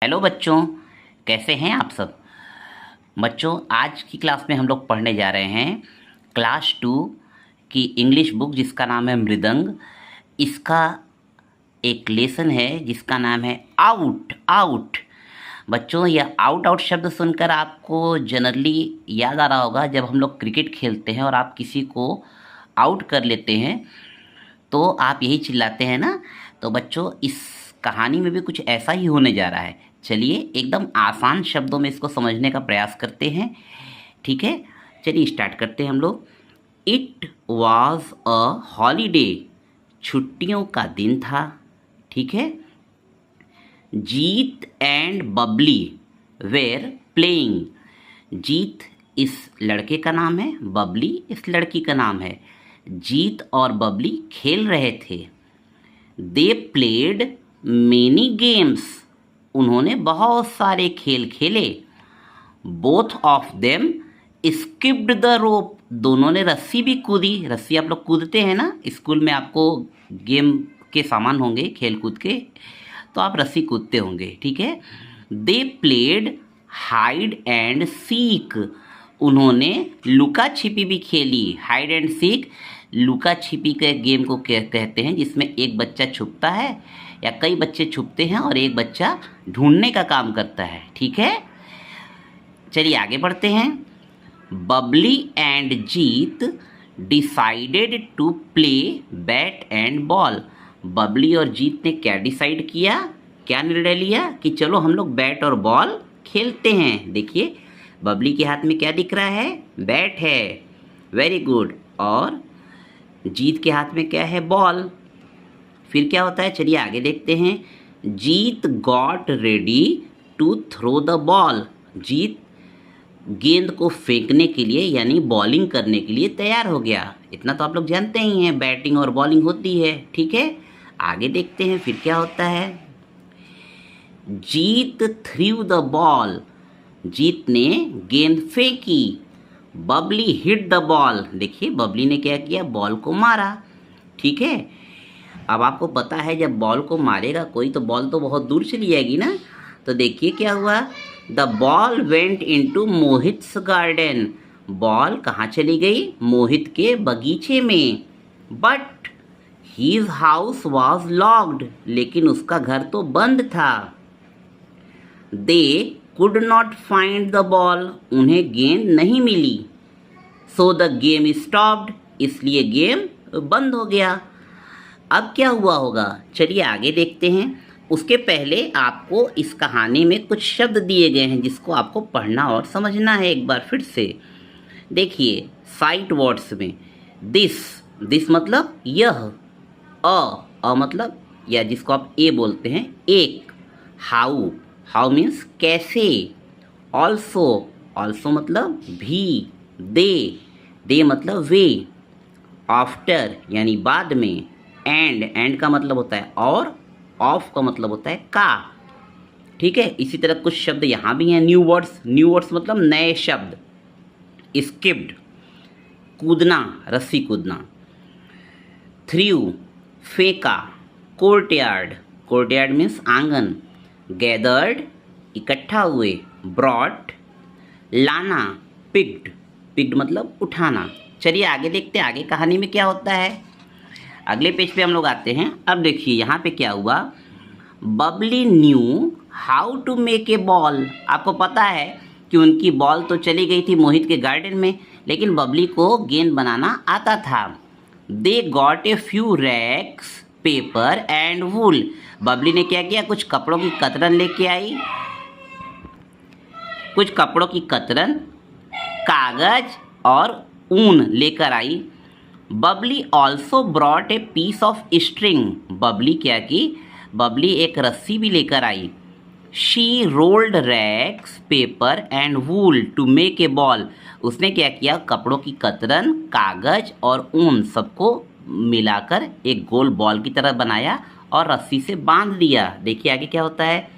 Hello बच्चों, कैसे हैं आप सब। बच्चों, आज की क्लास में हम लोग पढ़ने जा रहे हैं क्लास 2 की इंग्लिश बुक जिसका नाम है मृदंग। इसका एक लेसन है जिसका नाम है आउट आउट। बच्चों, यह आउट आउट शब्द सुनकर आपको जनरली याद आ रहा होगा जब हम लोग क्रिकेट खेलते हैं और आप किसी को आउट कर लेते हैं तो आप यही चिल्लाते हैं ना। तो बच्चों, इस कहानी में भी कुछ ऐसा ही होने जा रहा है। चलिए एकदम आसान शब्दों में इसको समझने का प्रयास करते हैं, ठीक है। चलिए स्टार्ट करते हैं हम लोग। इट वॉज अ हॉलीडे, छुट्टियों का दिन था, ठीक है। जीत एंड बबली वेर प्लेइंग। जीत इस लड़के का नाम है, बबली इस लड़की का नाम है। जीत और बबली खेल रहे थे। दे प्लेड मेनी गेम्स, उन्होंने बहुत सारे खेल खेले। Both of them skipped the rope, दोनों ने रस्सी भी कूदी। रस्सी आप लोग कूदते हैं ना, स्कूल में आपको गेम के सामान होंगे खेल कूद के, तो आप रस्सी कूदते होंगे, ठीक है। They played hide and seek, उन्होंने लुका छिपी भी खेली। हाइड एंड सीक लुका छिपी के गेम को कहते हैं जिसमें एक बच्चा छुपता है या कई बच्चे छुपते हैं और एक बच्चा ढूंढने का काम करता है, ठीक है। चलिए आगे बढ़ते हैं। Babli and Jeet decided to play bat and ball. Babli और जीत ने क्या डिसाइड किया, क्या निर्णय लिया कि चलो हम लोग बैट और बॉल खेलते हैं। देखिए बबली के हाथ में क्या दिख रहा है, बैट है, वेरी गुड। और जीत के हाथ में क्या है, बॉल। फिर क्या होता है, चलिए आगे देखते हैं। Jeet got ready to throw the ball, Jeet गेंद को फेंकने के लिए यानी बॉलिंग करने के लिए तैयार हो गया। इतना तो आप लोग जानते ही हैं, बैटिंग और बॉलिंग होती है, ठीक है। आगे देखते हैं फिर क्या होता है। जीत थ्रू द बॉल, जीत ने गेंद फेंकी। बबली हिट द बॉल, देखिए बबली ने क्या किया, बॉल को मारा, ठीक है। अब आपको पता है जब बॉल को मारेगा कोई तो बॉल तो बहुत दूर चली जाएगी ना। तो देखिए क्या हुआ, the ball went into Mohit's garden, ball कहाँ चली गई, मोहित के बगीचे में। But his house was locked, लेकिन उसका घर तो बंद था। They could not find the ball, उन्हें गेंद नहीं मिली। सो द गेम स्टॉप्ड, इसलिए गेम बंद हो गया। अब क्या हुआ होगा, चलिए आगे देखते हैं। उसके पहले आपको इस कहानी में कुछ शब्द दिए गए हैं जिसको आपको पढ़ना और समझना है एक बार फिर से। देखिए साइट वर्ड्स में दिस, दिस मतलब यह, अ मतलब या जिसको आप ए बोलते हैं एक। हाउ, हाउ मीन्स कैसे। ऑल्सो, ऑल्सो मतलब भी। दे मतलब वे। आफ्टर यानी बाद में। एंड का मतलब होता है और, ऑफ का मतलब होता है का, ठीक है। इसी तरह कुछ शब्द यहाँ भी हैं न्यू वर्ड्स मतलब नए शब्द। स्किप्ड कूदना, रस्सी कूदना। थ्रू फेंका। कोर्टयार्ड मीन्स आंगन। गैदर्ड इकट्ठा हुए। ब्रॉट लाना। पिक्ड मतलब उठाना। चलिए आगे देखते हैं आगे कहानी में क्या होता है। अगले पेज पे हम लोग आते हैं। अब देखिए यहाँ पे क्या हुआ, Babli knew how to make a ball. आपको पता है कि उनकी बॉल तो चली गई थी मोहित के गार्डन में, लेकिन बबली को गेंद बनाना आता था। They got a few rags paper and wool, Babli ने क्या किया, कुछ कपड़ों की कतरन लेके आई, कुछ कपड़ों की कतरन, कागज और ऊन लेकर आई। Babli also brought a piece of string, Babli क्या की, बबली एक रस्सी भी लेकर आई। She rolled racks paper and wool to make a ball, उसने क्या किया, कपड़ों की कतरन, कागज और ऊन सबको मिलाकर एक गोल बॉल की तरह बनाया और रस्सी से बांध दिया। देखिए आगे क्या होता है।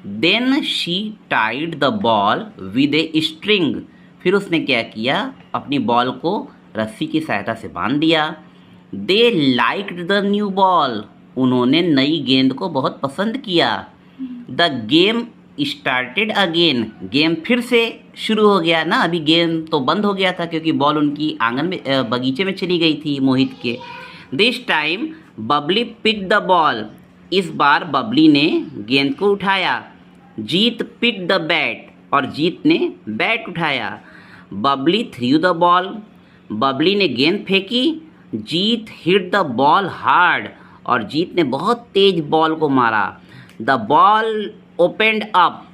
Then she tied the ball with a string, फिर उसने क्या किया, अपनी बॉल को रस्सी की सहायता से बांध दिया। दे लाइक्ड द न्यू बॉल, उन्होंने नई गेंद को बहुत पसंद किया। The game started again, game फिर से शुरू हो गया ना, अभी गेम तो बंद हो गया था क्योंकि बॉल उनकी आंगन में बगीचे में चली गई थी मोहित के। This time Babli pick the ball, इस बार बबली ने गेंद को उठाया। जीत पिक द बैट, और जीत ने बैट उठाया। Babli through the ball, Babli ने गेंद फेंकी। जीत हिट द बॉल हार्ड, और जीत ने बहुत तेज बॉल को मारा। The ball opened up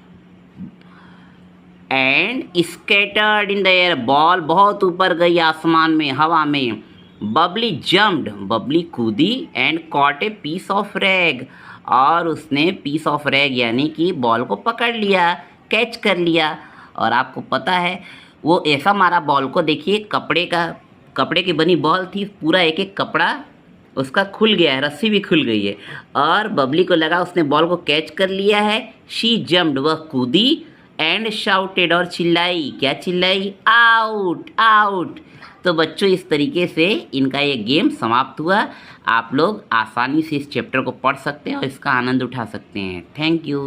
and scattered in the air, ball बहुत ऊपर गई आसमान में, हवा में। बबली जम्प्ड, बबली कूदी and caught a piece of rag, और उसने पीस ऑफ रैग यानी कि बॉल को पकड़ लिया, कैच कर लिया। और आपको पता है वो ऐसा मारा बॉल को, देखिए कपड़े की बनी बॉल थी, पूरा एक एक कपड़ा उसका खुल गया है, रस्सी भी खुल गई है, और बबली को लगा उसने बॉल को कैच कर लिया है। शी जम्प्ड, वह कूदी, एंड शाउटेड, और चिल्लाई। क्या चिल्लाई? Out out. तो बच्चों इस तरीके से इनका ये गेम समाप्त हुआ। आप लोग आसानी से इस चैप्टर को पढ़ सकते हैं और इसका आनंद उठा सकते हैं। Thank you.